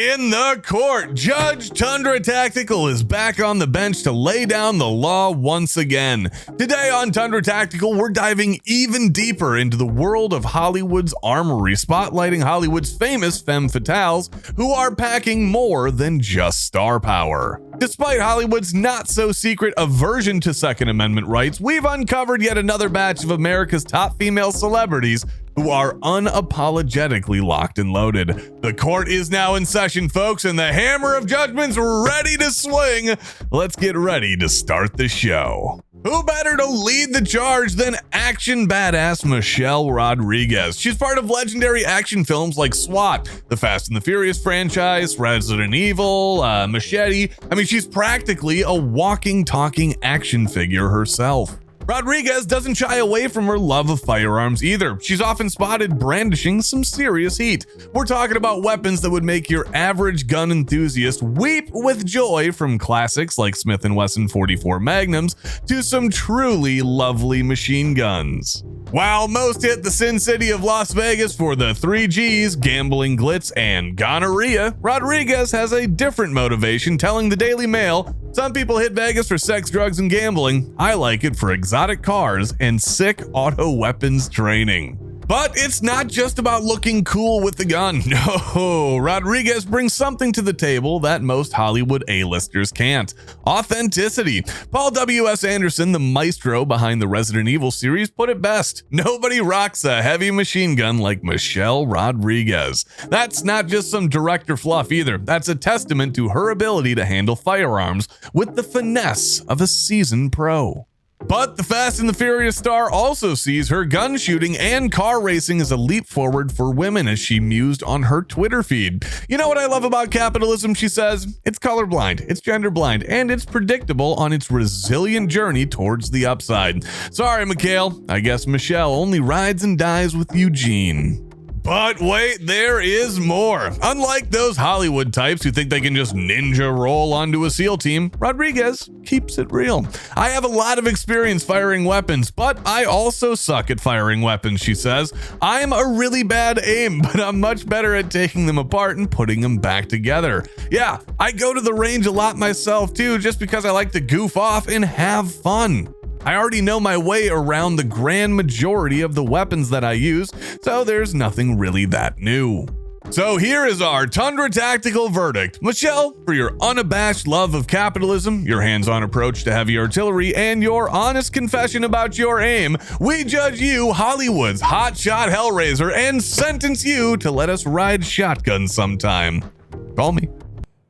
In the court, Judge Tundra Tactical is back on the bench to lay down the law once again. Today on Tundra Tactical, we're diving even deeper into the world of Hollywood's armory, spotlighting Hollywood's famous femme fatales who are packing more than just star power. Despite Hollywood's not-so-secret aversion to Second Amendment rights, we've uncovered yet another batch of America's top female celebrities who are unapologetically locked and loaded. The court is now in session, folks, and the hammer of judgment's ready to swing. Let's get ready to start the show. Who better to lead the charge than action badass Michelle Rodriguez? She's part of legendary action films like SWAT, the Fast and the Furious franchise, Resident Evil, Machete. I mean, she's practically a walking, talking action figure herself. Rodriguez doesn't shy away from her love of firearms either. She's often spotted brandishing some serious heat. We're talking about weapons that would make your average gun enthusiast weep with joy, from classics like Smith & Wesson 44 Magnums to some truly lovely machine guns. While most hit the Sin City of Las Vegas for the 3 Gs, gambling, glitz, and gonorrhea, Rodriguez has a different motivation, telling the Daily Mail, "Some people hit Vegas for sex, drugs, and gambling. I like it for exotic cars and sick auto weapons training." But it's not just about looking cool with the gun. No, Rodriguez brings something to the table that most Hollywood A-listers can't: authenticity. Paul W.S. Anderson, the maestro behind the Resident Evil series, put it best: nobody rocks a heavy machine gun like Michelle Rodriguez. That's not just some director fluff either. That's a testament to her ability to handle firearms with the finesse of a seasoned pro. But the Fast and the Furious star also sees her gun shooting and car racing as a leap forward for women, as she mused on her Twitter feed. "You know what I love about capitalism," she says? "It's colorblind, it's gender blind, and it's predictable on its resilient journey towards the upside." Sorry, Mikhail. I guess Michelle only rides and dies with Eugene. But wait, there is more. Unlike those Hollywood types who think they can just ninja roll onto a SEAL team, Rodriguez keeps it real. "I have a lot of experience firing weapons, but I also suck at firing weapons," she says. "I'm a really bad aim, but I'm much better at taking them apart and putting them back together. Yeah, I go to the range a lot myself too, just because I like to goof off and have fun. I already know my way around the grand majority of the weapons that I use, so there's nothing really that new." So here is our Tundra Tactical verdict. Michelle, for your unabashed love of capitalism, your hands-on approach to heavy artillery, and your honest confession about your aim, we judge you Hollywood's hotshot Hellraiser and sentence you to let us ride shotgun sometime. Call me.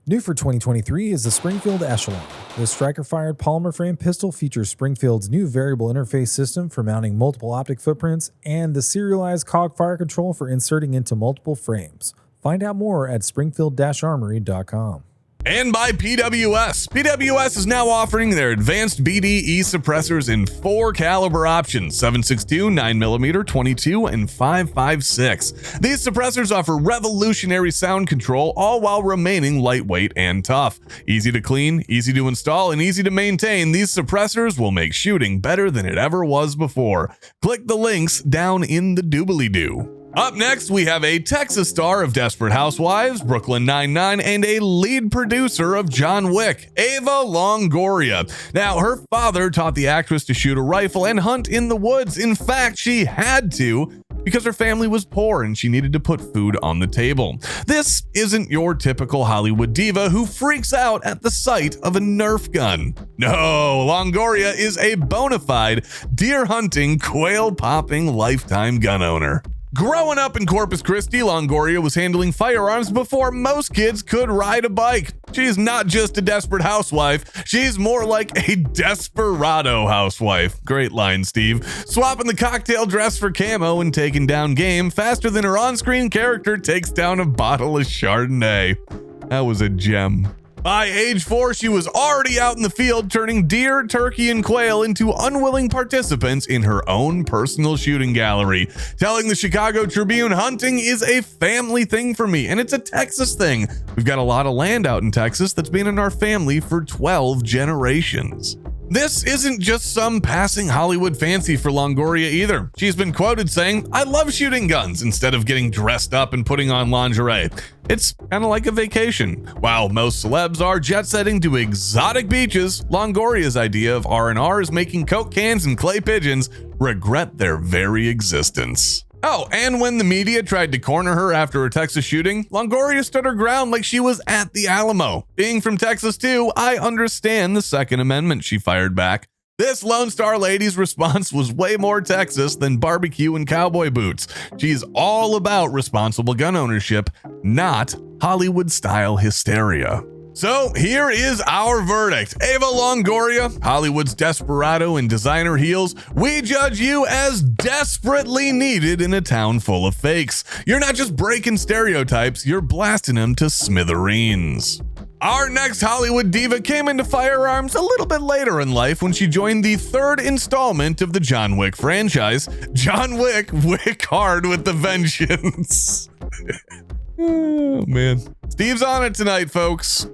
New for 2023 is the Springfield Echelon. This striker-fired polymer frame pistol features Springfield's new variable interface system for mounting multiple optic footprints and the serialized cog fire control for inserting into multiple frames. Find out more at springfield-armory.com. And by PWS. PWS is now offering their advanced BDE suppressors in 4 caliber options: 7.62, 9mm, 22, and 5.56. These suppressors offer revolutionary sound control, all while remaining lightweight and tough. Easy to clean, easy to install, and easy to maintain, these suppressors will make shooting better than it ever was before. Click the links down in the doobly-doo. Up next, we have a Texas star of Desperate Housewives, Brooklyn Nine-Nine, and a lead producer of John Wick, Eva Longoria. Now, her father taught the actress to shoot a rifle and hunt in the woods. In fact, she had to, because her family was poor and she needed to put food on the table. This isn't your typical Hollywood diva who freaks out at the sight of a Nerf gun. No, Longoria is a bona fide deer hunting, quail popping lifetime gun owner. Growing up in Corpus Christi, Longoria was handling firearms before most kids could ride a bike. She's not just a desperate housewife, she's more like a desperado housewife. Great line, Steve. Swapping the cocktail dress for camo and taking down game faster than her on-screen character takes down a bottle of Chardonnay. That was a gem. By age 4, she was already out in the field turning deer, turkey, and quail into unwilling participants in her own personal shooting gallery, telling the Chicago Tribune, "Hunting is a family thing for me, and it's a Texas thing. We've got a lot of land out in Texas that's been in our family for 12 generations." This isn't just some passing Hollywood fancy for Longoria either. She's been quoted saying, "I love shooting guns instead of getting dressed up and putting on lingerie. It's kind of like a vacation." While most celebs are jet setting to exotic beaches, Longoria's idea of R&R is making Coke cans and clay pigeons regret their very existence. Oh, and when the media tried to corner her after a Texas shooting, Longoria stood her ground like she was at the Alamo. "Being from Texas too, I understand the Second Amendment," she fired back. This Lone Star lady's response was way more Texas than barbecue and cowboy boots. She's all about responsible gun ownership, not Hollywood-style hysteria. So here is our verdict. Eva Longoria, Hollywood's desperado in designer heels, we judge you as desperately needed in a town full of fakes. You're not just breaking stereotypes, you're blasting them to smithereens. Our next Hollywood diva came into firearms a little bit later in life when she joined the third installment of the John Wick franchise. John Wick, wick hard with the vengeance. Oh, man. Steve's on it tonight, folks.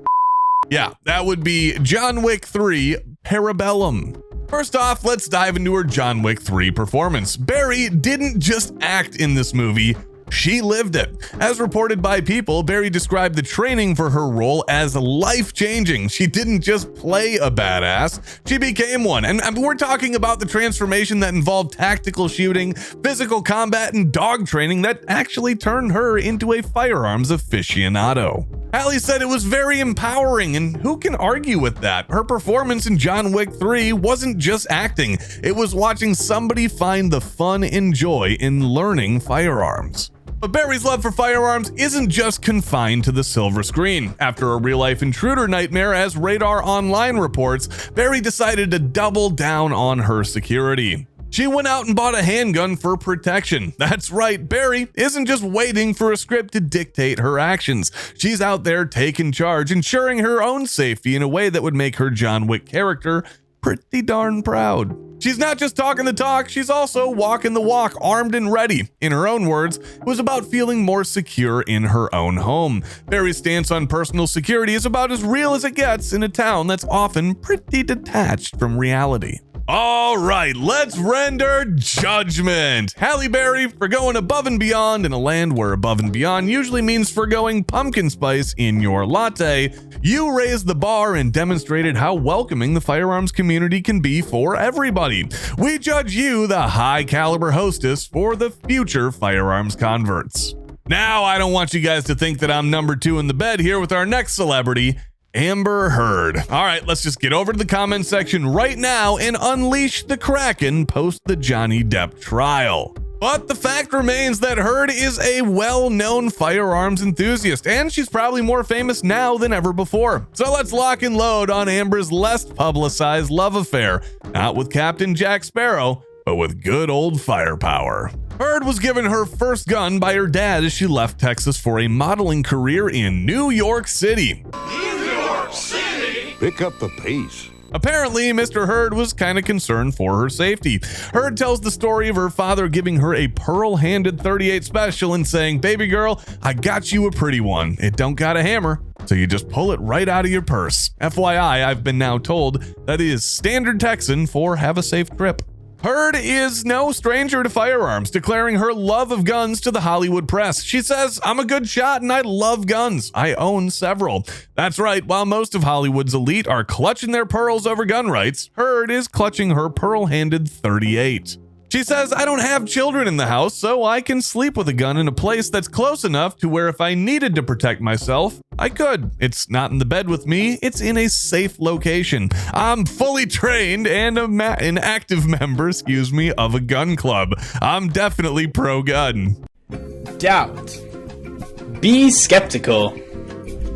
Yeah, that would be John Wick 3 Parabellum. First off, let's dive into her John Wick 3 performance. Berry didn't just act in this movie, she lived it. As reported by People, Berry described the training for her role as life-changing. She didn't just play a badass, she became one. And we're talking about the transformation that involved tactical shooting, physical combat, and dog training that actually turned her into a firearms aficionado. Halle said it was very empowering, and who can argue with that? Her performance in John Wick 3 wasn't just acting, it was watching somebody find the fun and joy in learning firearms. But Berry's love for firearms isn't just confined to the silver screen. After a real-life intruder nightmare, as Radar Online reports, Berry decided to double down on her security. She went out and bought a handgun for protection. That's right, Berry isn't just waiting for a script to dictate her actions. She's out there taking charge, ensuring her own safety in a way that would make her John Wick character pretty darn proud. She's not just talking the talk, she's also walking the walk, armed and ready. In her own words, it was about feeling more secure in her own home. Berry's stance on personal security is about as real as it gets in a town that's often pretty detached from reality. All right, let's render judgment. Halle Berry for going above and beyond in a land where above and beyond usually means forgoing pumpkin spice in your latte. You raised the bar and demonstrated how welcoming the firearms community can be for everybody. We judge you the high caliber hostess for the future firearms converts. Now, I don't want you guys to think that I'm number 2 in the bed here with our next celebrity, Amber Heard. All right, let's just get over to the comment section right now and unleash the Kraken post the Johnny Depp trial. But the fact remains that Heard is a well-known firearms enthusiast, and she's probably more famous now than ever before. So let's lock and load on Amber's less publicized love affair, not with Captain Jack Sparrow, but with good old firepower. Heard was given her first gun by her dad as she left Texas for a modeling career in New York City. Pick up the pace. Apparently, Mr. Heard was kind of concerned for her safety. Heard tells the story of her father giving her a pearl-handed .38 special and saying, "Baby girl, I got you a pretty one. It don't got a hammer, so you just pull it right out of your purse." FYI, I've been now told that is standard Texan for have a safe trip. Heard is no stranger to firearms, declaring her love of guns to the Hollywood press. She says, "I'm a good shot and I love guns. I own several." That's right, while most of Hollywood's elite are clutching their pearls over gun rights, Heard is clutching her pearl-handed .38. She says, "I don't have children in the house, so I can sleep with a gun in a place that's close enough to where if I needed to protect myself, I could. It's not in the bed with me, it's in a safe location. I'm fully trained and an active member, of a gun club. I'm definitely pro-gun." Doubt. Be skeptical.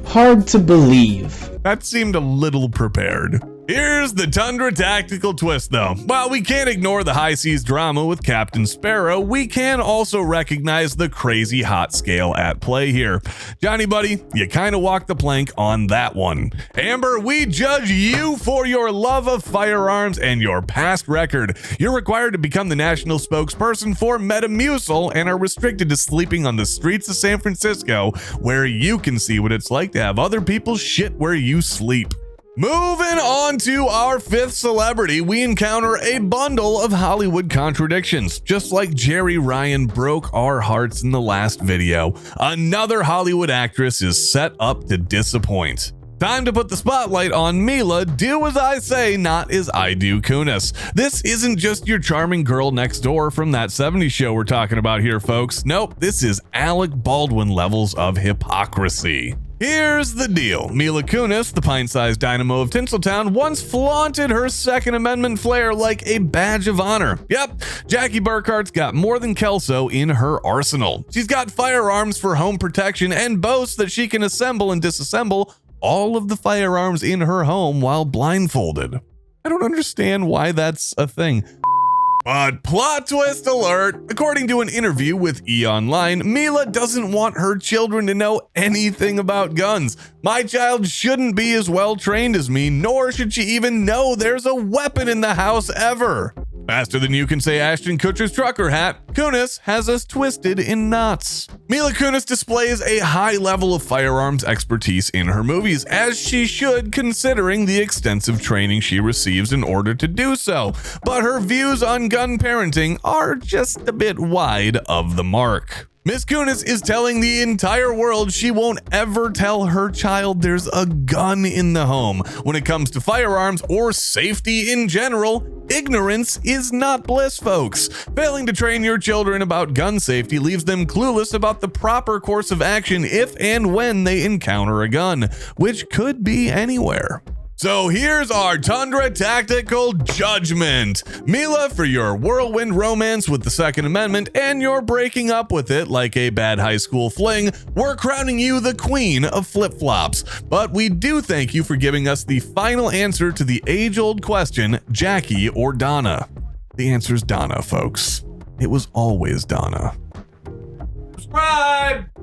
Hard to believe. That seemed a little prepared. Here's the Tundra tactical twist though. While we can't ignore the high seas drama with Captain Sparrow, we can also recognize the crazy hot scale at play here. Johnny buddy, you kind of walked the plank on that one. Amber, we judge you for your love of firearms and your past record. You're required to become the national spokesperson for Metamucil and are restricted to sleeping on the streets of San Francisco, where you can see what it's like to have other people shit where you sleep. Moving on to our fifth celebrity, we encounter a bundle of Hollywood contradictions. Just like Jerry Ryan broke our hearts in the last video, another Hollywood actress is set up to disappoint. Time to put the spotlight on Mila, do as I say, not as I do, Kunis. This isn't just your charming girl next door from that 70s show we're talking about here, folks. Nope, this is Alec Baldwin levels of hypocrisy. Here's the deal. Mila Kunis, the pint-sized dynamo of Tinseltown, once flaunted her Second Amendment flair like a badge of honor. Yep, Jackie Burkhart's got more than Kelso in her arsenal. She's got firearms for home protection and boasts that she can assemble and disassemble all of the firearms in her home while blindfolded. I don't understand why that's a thing. But plot twist alert, according to an interview with E! Online, Mila doesn't want her children to know anything about guns. My child shouldn't be as well trained as me, nor should she even know there's a weapon in the house ever. Faster than you can say Ashton Kutcher's trucker hat, Kunis has us twisted in knots. Mila Kunis displays a high level of firearms expertise in her movies, as she should considering the extensive training she receives in order to do so, but her views on gun parenting are just a bit wide of the mark. Miss Kunis is telling the entire world she won't ever tell her child there's a gun in the home. When it comes to firearms or safety in general, ignorance is not bliss, folks. Failing to train your children about gun safety leaves them clueless about the proper course of action if and when they encounter a gun, which could be anywhere. So here's our Tundra Tactical Judgment. Mila, for your whirlwind romance with the Second Amendment and your breaking up with it like a bad high school fling, we're crowning you the queen of flip-flops. But we do thank you for giving us the final answer to the age-old question, Jackie or Donna? The answer's Donna, folks. It was always Donna. Subscribe!